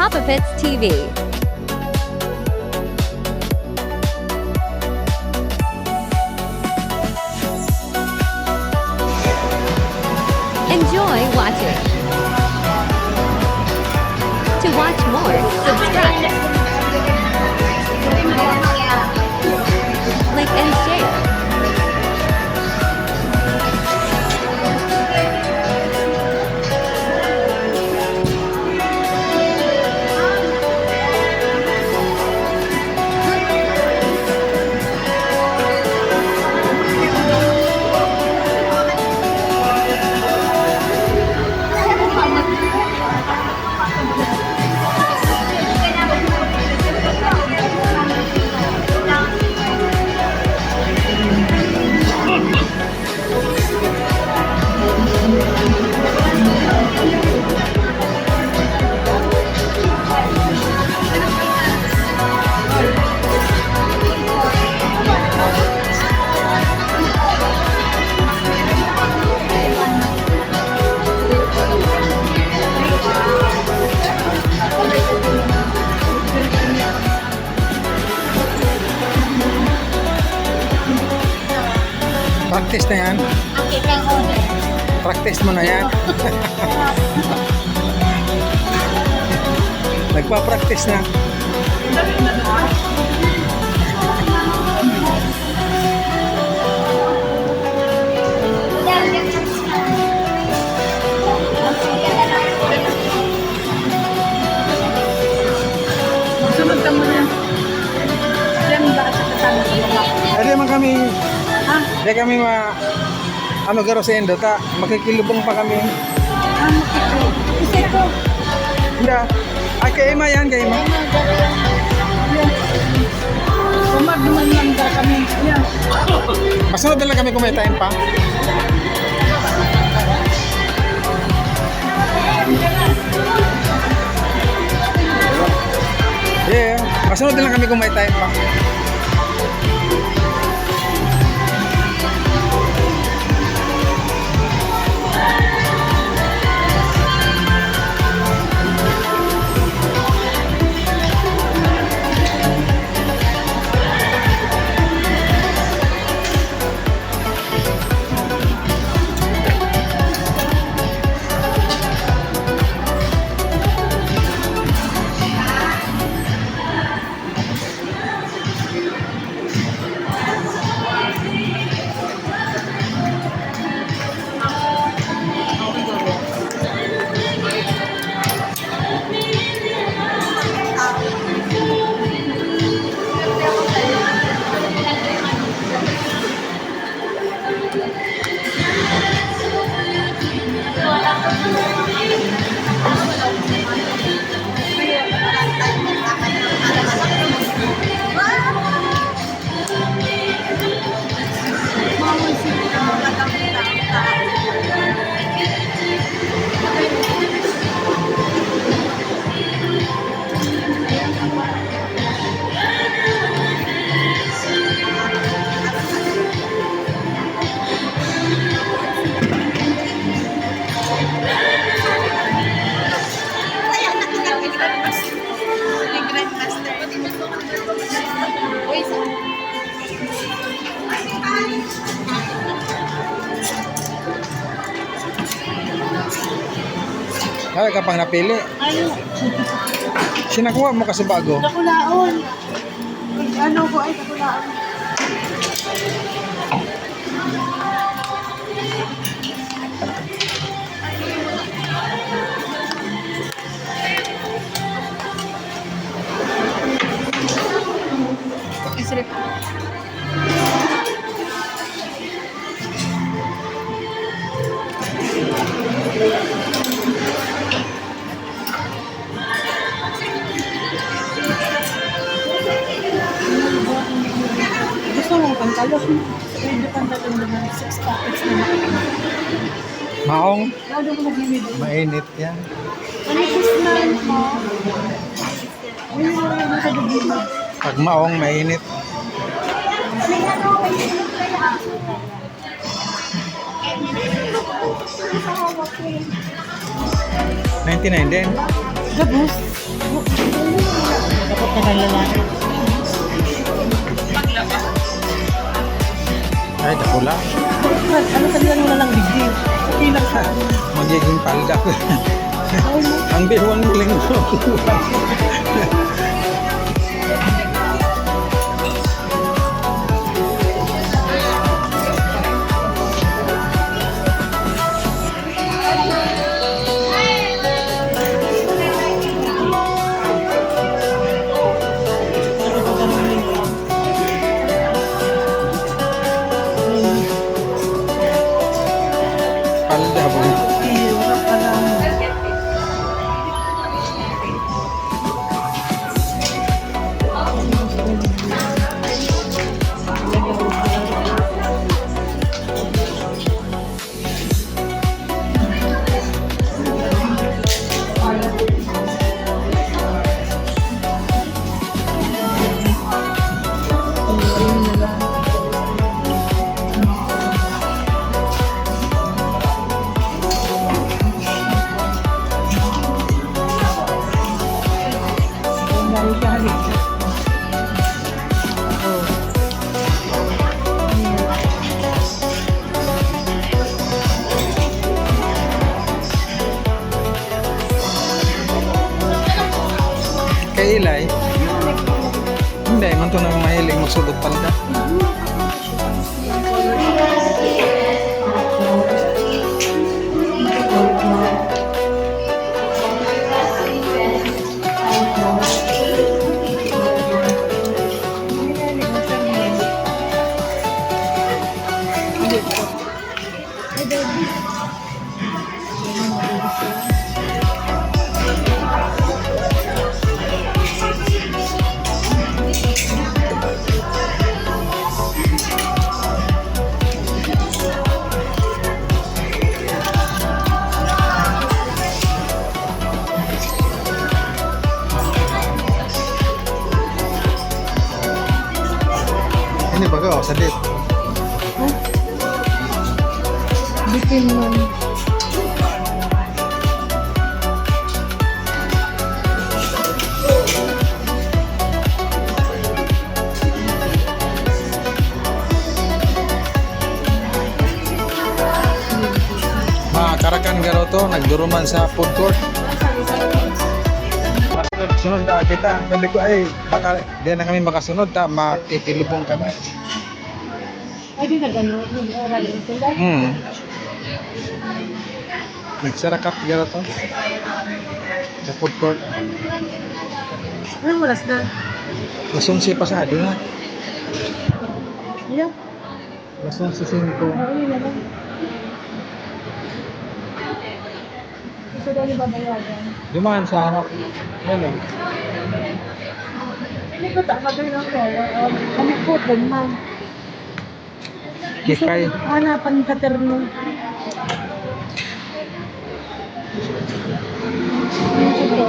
Papa Pits TV. Enjoy watching. To watch more, subscribe, like and share. Practice na yan. Okay, thank you. Practice mo na yan. Nagpa-practice na. Sunod ka muna. Diyan ba sa kasama ko? Hindi man kami, Ha? hindi kami ano garo sa endo, makikilubong pa kami. Isa ko. Hindi. Ay, kay Ima yan, kay Ima. Umag naman lang ka kami. Yan. Masunod na lang kami kung may time pa. Yeah, masunod na lang kami kung may time pa. Ay, ka pang napili. Ano? Sinakuha mo kasi bago. Kakulaon. Ano ko ay kakulaon. Isrip. Gusto mong pantalon? Pwede pantalon naman. 6 pockets na naman. Maong, Lalo mo nag-ibig. mainit yan. Ano yung smell mo? Ano yung nag-ibig? Pag maong, mainit. May ano, may sinot kaya. 99 din. Gabos. Takot ka ng lalaki. Ay, nakula. Ano kanila nyo na lang bigay? Okay lang ka. Magiging palda ko. Ay, mo. Ang bihuan mo lang ito. Palda po. Hirap ka lang. Dahil siya halik. Kay Ilay. Hindi, man ito nang mahiling magsulot palda. Ini baga sa date. Bitin mo. Mga karakan garo to, nagduruman sa food court. Sunod na kita. Sabi ko ay baka di na kami makasunod ta matitilubong kami. Ay, di nag-ano, nag-aral sila. Nagsarakap garo to. Sa food court. Anong oras na? Lasong pa sa adi na. Yeah. Lasong si 5. Ayun na lang. Gusto daw ni babayagan. Dumaan sa harap. Yan lang. Hindi ko tama doon lang kaya. Kami po, man. Kikay. Hanapan ka terno. Ito.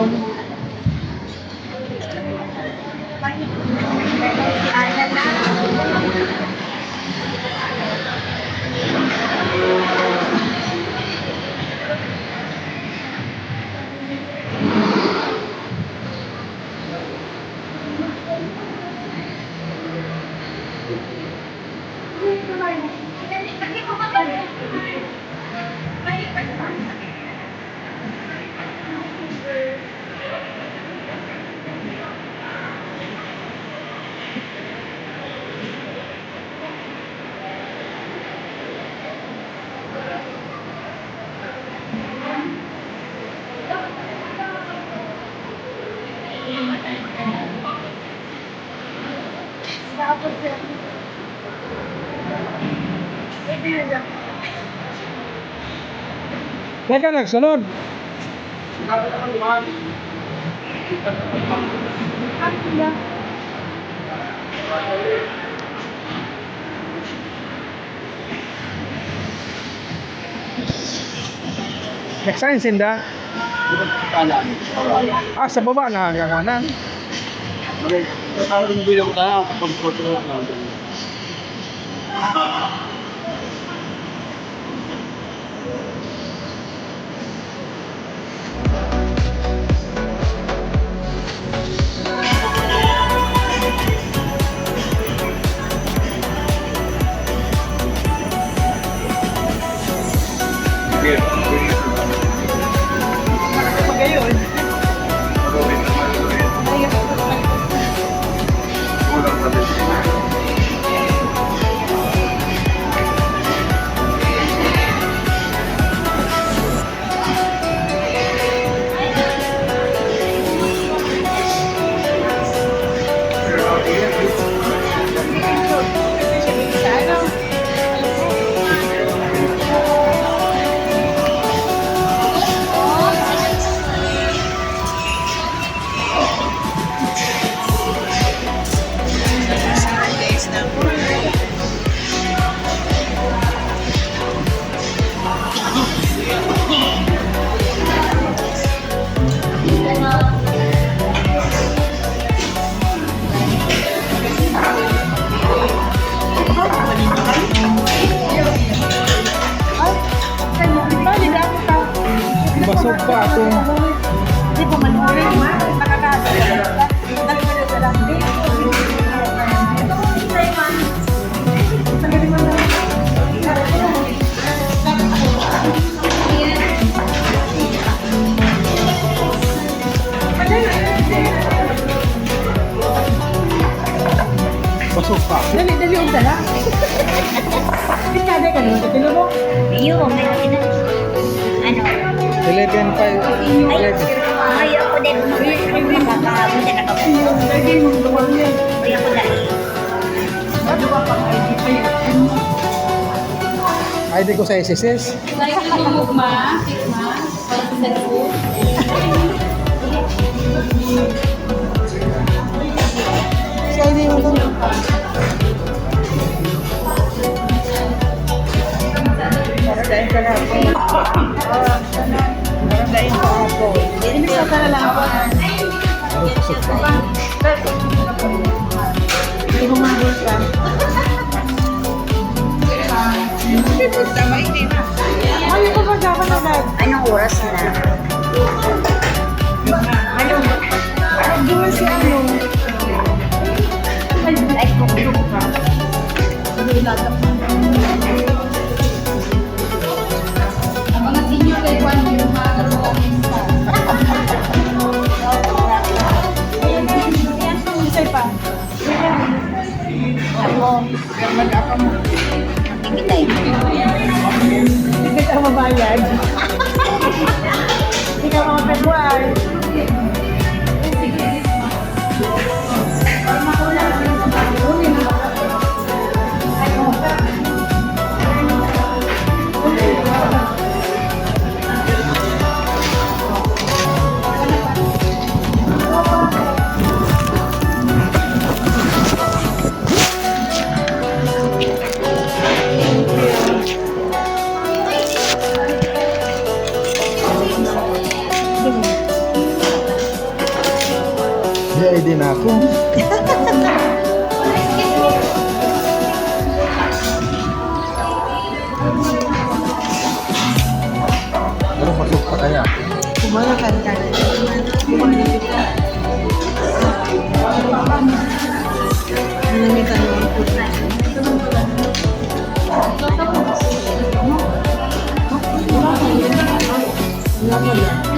Dapat siya. Teka, nagsunod. Next time, Sinda. Ah, sa baba na ang kakanan. Ang bilang ka kapag photo na. Dali ang dala. Pinagay ka naman sa pilo mo. Iyo, may nakita. Ano? 11.5. Ay, ako din. Makakabuti na ako. Lagi mong luwag niya. Uy, ako dahil. Ano ba pang ID pa yun? ID ko sa SSS. Cycle yung mugma, tikma, para sa cellphone. Sa ID mo to. Para dahil ka na ako. Para dahil ka ako. Hindi sa kalalaman. Hindi mo mabul ka. Ay, ito ba dapat agad? Anong oras na? Ano? Di ba si ano? Ay, kung ka. Ano ilatap mo? Ang mga senior kay Juan, yung mga karoon sa. Isay pa. ako, Mag-apa mo. bibitay. Hindi ka mabayad. Hindi ka mga February. May ID na ako. Pero pasok pa kaya? Kumalakan ka na. Kumanipit ka. Nanamitan mo ang puta. Thank you.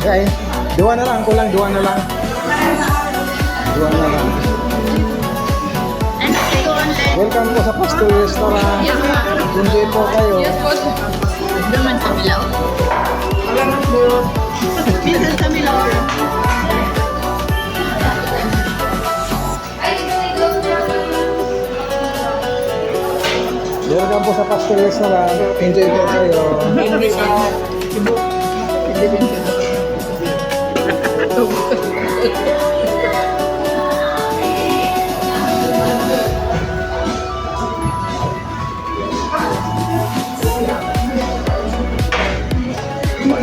Okay. Dua na lang, kulang dua na lang. Dua na lang. Ano kayo online? Welcome po sa Pasto Restaurant. Enjoy po kayo. Naman sa Milaw. Salamat po. Minsan sa Milor. Welcome po sa Pasto Restaurant. Enjoy po kayo. Hindi sa Cebu.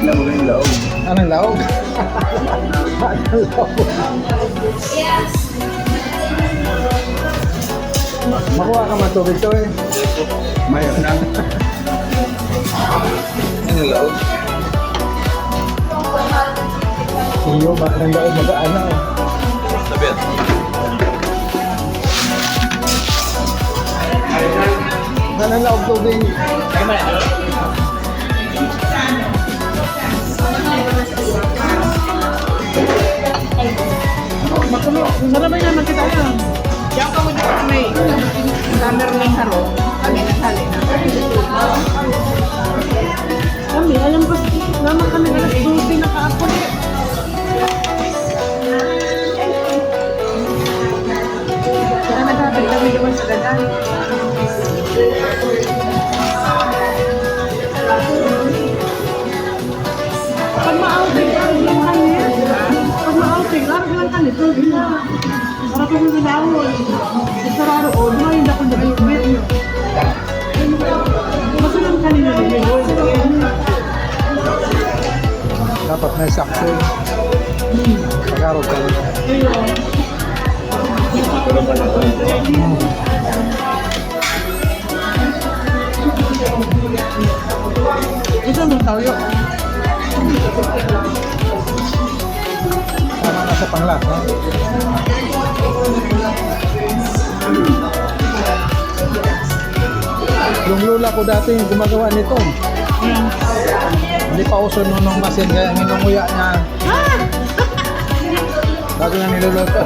Anong laog? Anong laog? Makuha ka matubig to eh. Mayo na. Anong laog? Iyo, ang laog mag-aana eh. Sabit. Anong laog tubig? Makulo, sarap ay naman kita yan. Diyan ka mo dito may camera ng haro. Kami nasali na. Kami, alam ko, naman kami alas 12 nakaapon. Kaya nagkabit kami naman sa dadan. Pag ma-outing, lang kami. Pag ma-outing, larag lang kami. Para kung nilawon. Isararo o, ngayon ako na kayo ulit nyo. Masulang kanina rin yun. Dapat may sakto eh. Pag-araw ka rin. Ito ang tayo. Tama na sa panglas, no? Yung lula ko dati yung gumagawa nito. Hindi pa uso nung masin kaya minunguya niya. Bago na niluluto.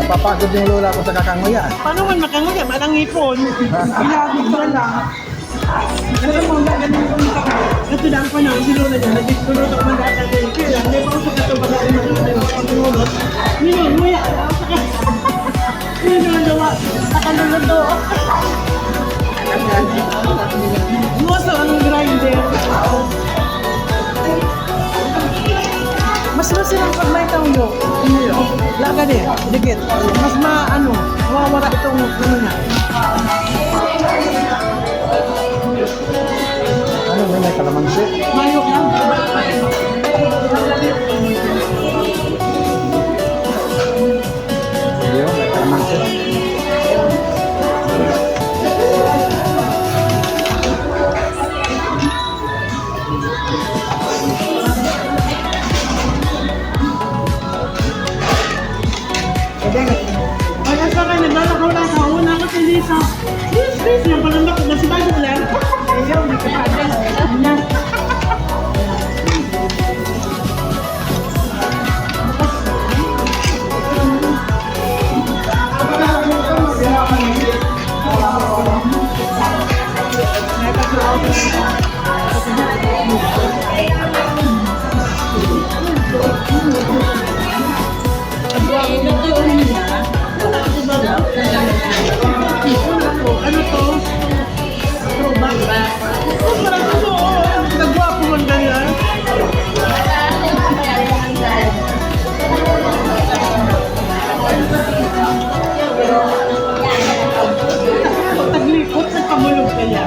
Napapagod yung lula ko sa kakanguya. Paano man makanguya? Malang ipon. Ilagod ko lang. Alam mo, ganun ko nito. Ito lang ko na, sinunod niya. Nagdiskunod ako ng data din. Kaya, may pa usap ito ba ako mag-unod? Nguya. Niluluwa. Nakaluluto. Moso, anong grinder? Mas masirang pag may tawlo. Laga din, digit. Mas mawawala itong ano na. Ano ba may kalamansi? Mayo lang. Hindi may kalamansi. Ay, asa ka, naglalakaw lang sa una ako si Lisa. Please, yung palambak na si Bago lang. Ayaw, hindi ka pa. Ano to? Throwback ba? Oh, parang ito. Nagwapo man ganyan. Taglikot sa kamulog kaya.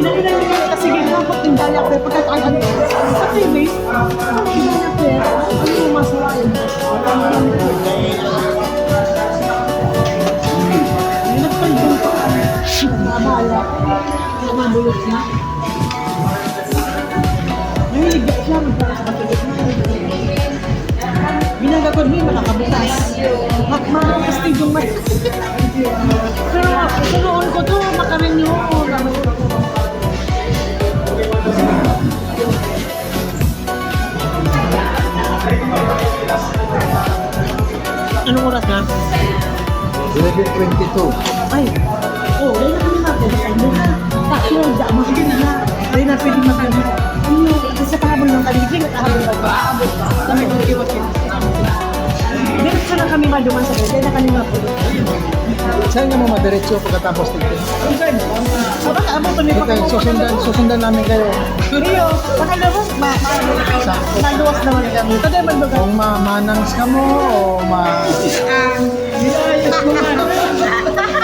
Ginagawa ko kasi ginagawa ko yung daya ko pagkakailan ko. Sa TV, ang ginagawa ko yan, ang sumasalain. Nagpalbong ko. Nabala. Namabulot na. Nahilig ba siya magpala sa kapatid na. Ginagawa ko makakabukas. Makakastig yung may. Pero sa noon ko to, makarenew ko. Anong oras na? 11:22. Ay! Oh, dahil na kami natin. Takyo, damo. Sige na. Dahil na pwede mag-ano. Ano, sa pahabol ng kaligling at pahabol ng pahabol. Kami kung kiwakit. Diretso na kami maduman sa dahil na kami mapulot. Saan nga mo madiretso pagkatapos dito? Baka abang to may Susundan namin kayo. Iyo, pakalabas, naluwas naman kami. Ito din magbaga. Kung manangs ka mo o Nilayas mo nga.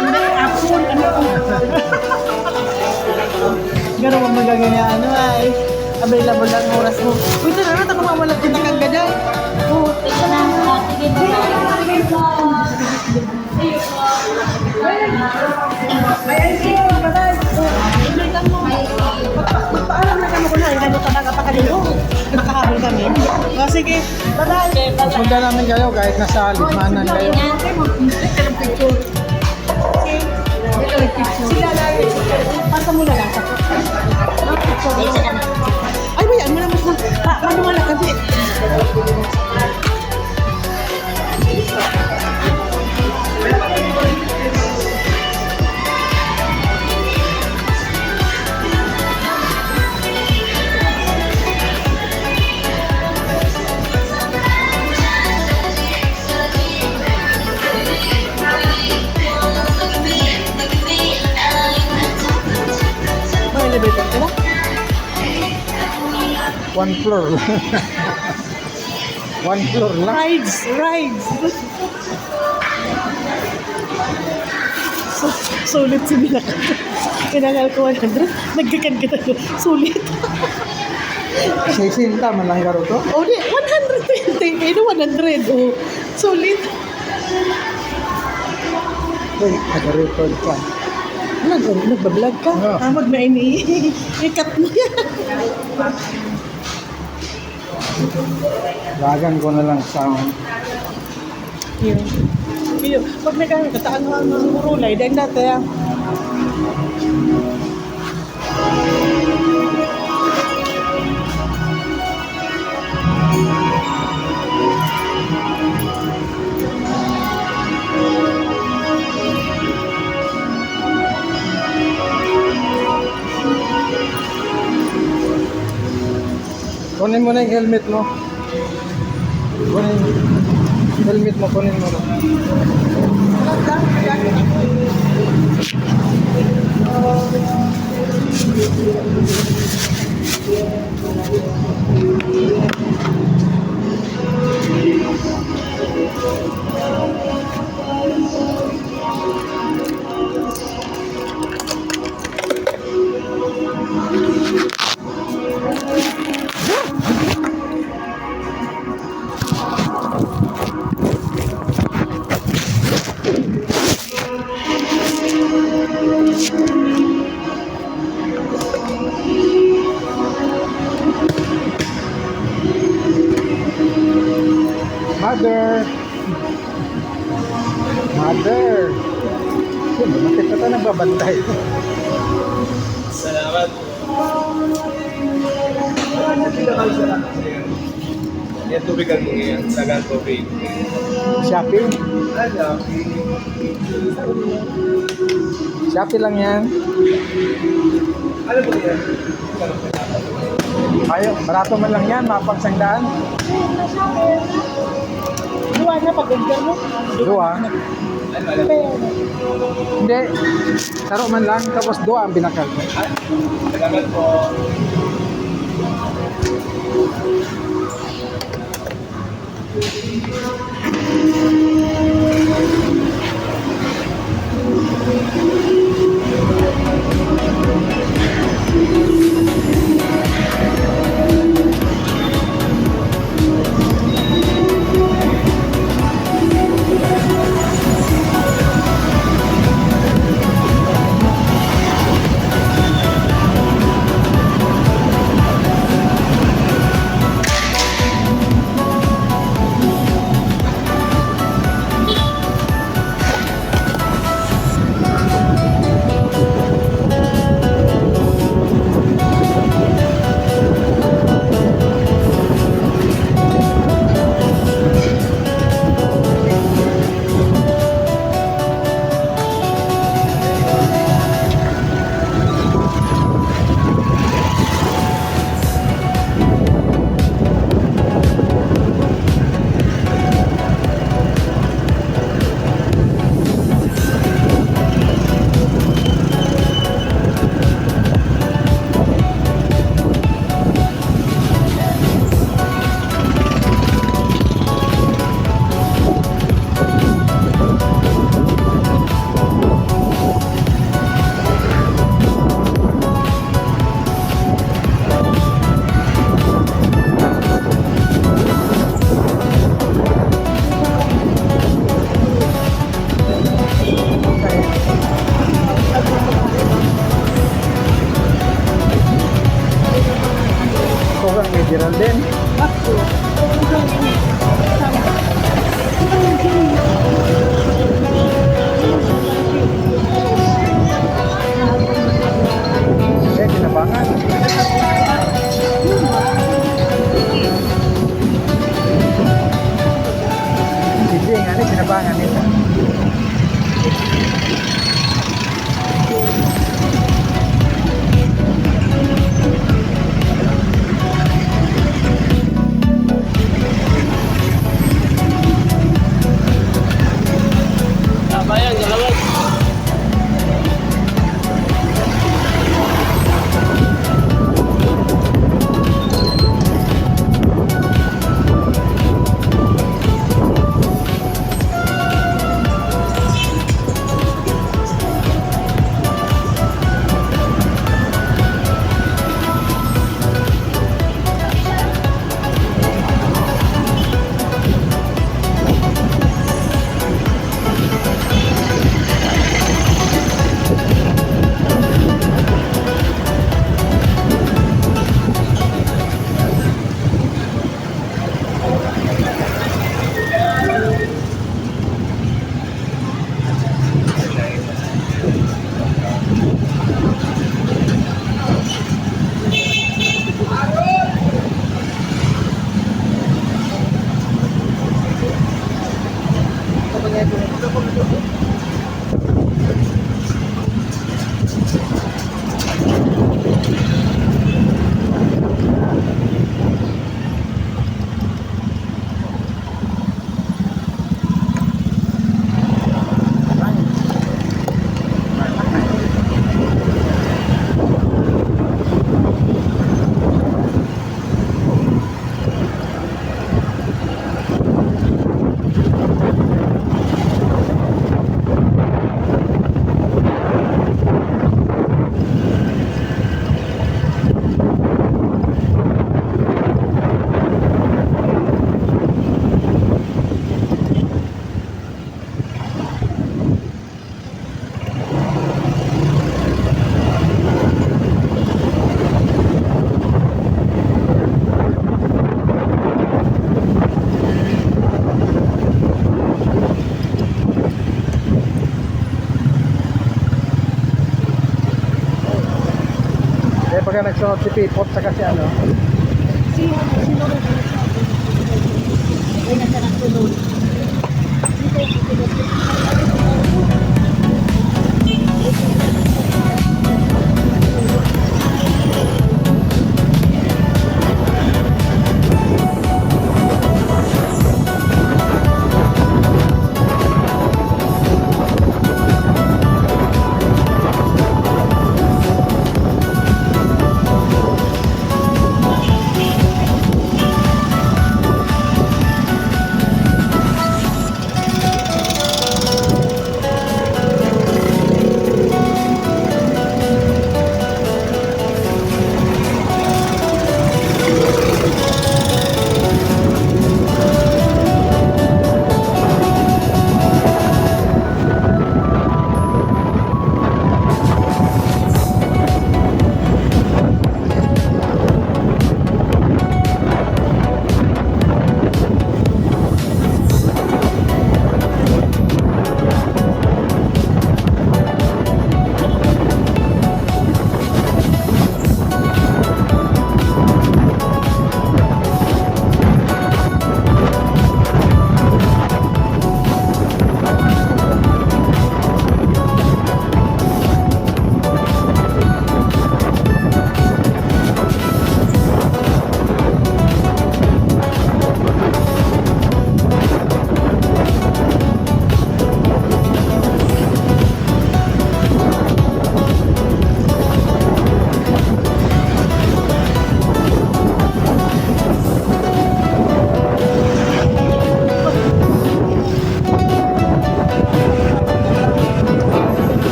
Hindi, apon, ano. Gano'n ang magaganya, ano ay. Available ang oras mo. Uy, ito na, ito mamalag kita kang gada. Oo, ito na. Magpaalam na kami ko na, ganun ka nakapakalilo. Nakahabol kami. O sige, bye-bye. susundan namin kayo kahit nasa limanan kayo. Sila lang. Pasa mo na lang. Ay, bayan mo na mas na. Manuman na kasi. May elevator ka na? One floor. One floor lang. Rides. Sulit si Binaka. Kinangal ko 100. Nagkakan kita. Sulit. 60 man lang garo to. O di, 120. Pero 100. O, sulit. Uy, nag-record ka. Nagbablog ka? Oo. Wag na ikat mo yan. Lagan ko na lang sound. Yun. Pag nagkakataan mo ang murulay, dahil dati Kunin mo na yung helmet mo. Helmet mo, kunin mo na. Mother! Sino, bakit ka nagbabantay? Salamat. Yan tubigan mo ngayon. Tagal tubig. Shopping? Shopping. Shopee lang yan. Ano po yan? Ayaw, barato man lang yan, mapagsangdaan. Luwa na pag-order mo? Dua. Hindi. Taro man lang, tapos dua ang binakal. Salamat po. Kurang ni Geraldine. Eh, kinabangan. Hindi nga ni kinabangan nito. Tama yan, salamat. Pagka nagsunod si Pipot sa kasi ano, Sino na ay nasa nagsunod. Dito,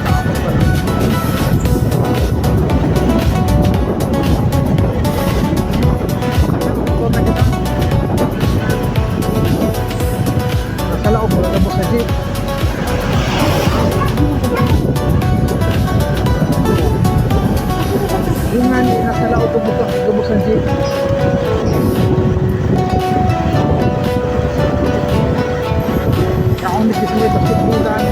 kaabot pa lang. Nasa laog mo, nagabos na jeep. Yung nga, nasa laog mo, nagabos na jeep. Ako ni Disney basketballan.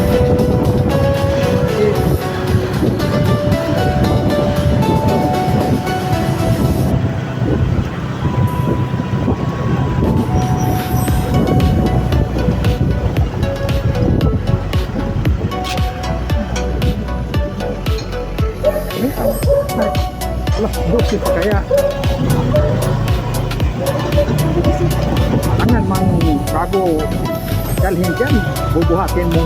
Alah, dosis pa kaya. Angan mang bago dalhin dyan, bubuhatin mo.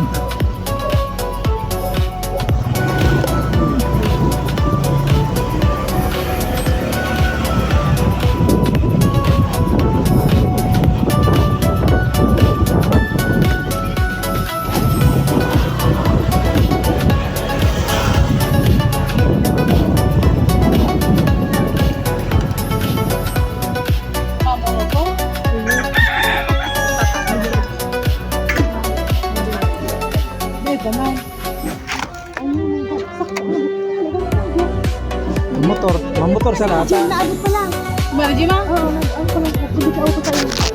Motor sa lata. Naabot pa lang. Mali, Jima? Oo, nag-ano ko lang. Nag-video ko sa'yo.